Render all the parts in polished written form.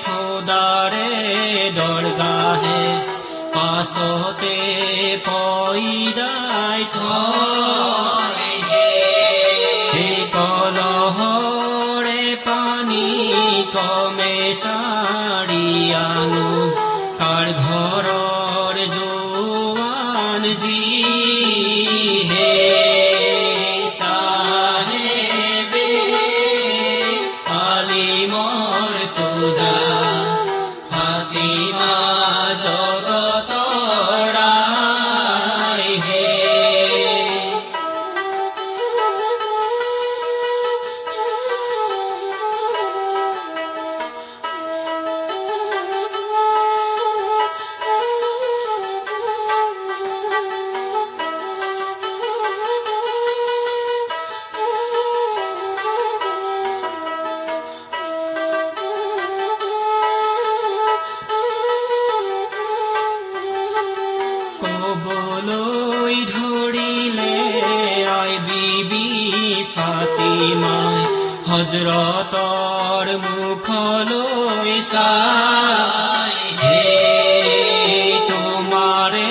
খোদাৰে দৰগাহে পাছতে পইদাই সেই কলহৰে পানী কমে সাৰি আনো কাৰ ঘৰৰ জোৱান যি হে সাহেবে আলিমৰ তুজা ফাতিমা জগতৰ আই হে কবলৈ ধৰিলে আই বিবি ফাতিমাই হজৰতৰ মুখলৈ চাই হে তোমাৰে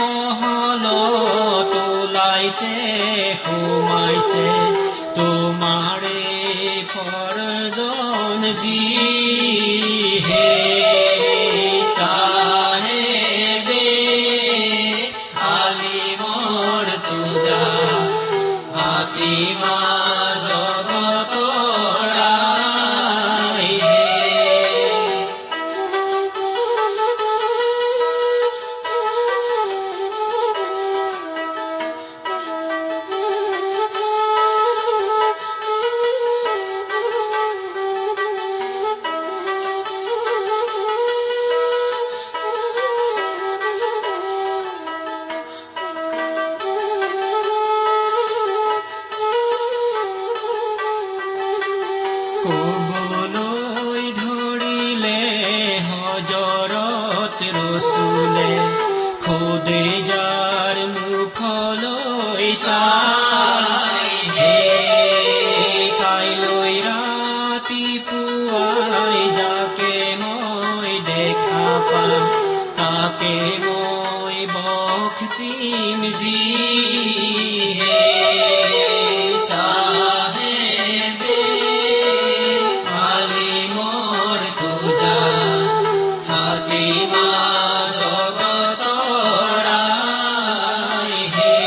মহলত ওলাইছে সোমাইছে তোমাৰে ফৰজন যি হে সাহেবে আলিমৰ তুজা ফাতিমা জগতৰ আই হে কবলৈ ধৰিলে হজৰত ৰসুলে খোদেজাৰ মুখলৈ চাই হে কাইলৈ ৰাতিপুৱাই যাকে মই দেখা পাম তাকে মই বখচিম যি হে সাহেবে আলিমৰ তুজা ফাতিমা জগতৰ আই হে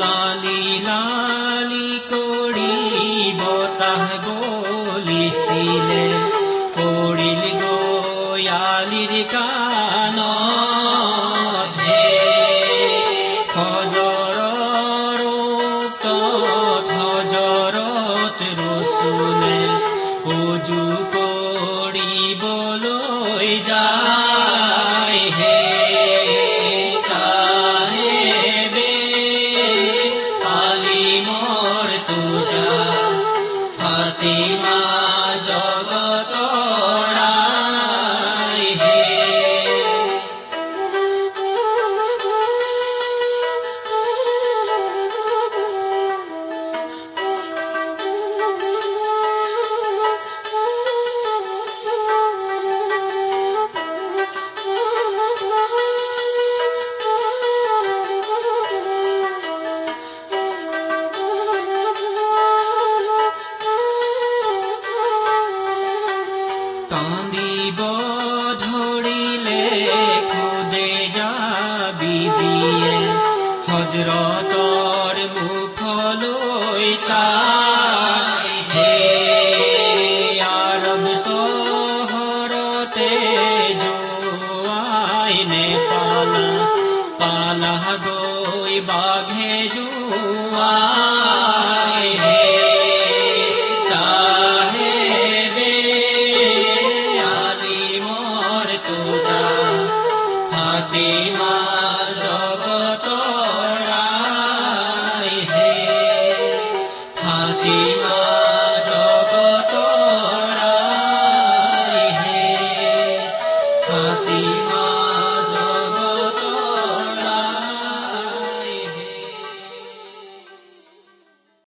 লালি লালি কৰি বতাহ বলিছিলে পৰিল গয়ালিৰ কাণত হে হজৰৰ উক্তত হজৰত ৰসুলে উজু কৰিবলৈ যায় হে সাহেবে আলিমৰ তুজা ফাতিমা জগতৰ আই হে কান্দিব ধৰিলে খোদেজা বিবিয়ে হজৰতৰ মুখলৈ চাই হে আৰব চহৰতে জোৱাই নেপালা পালা গৈ বাঘে জোৱা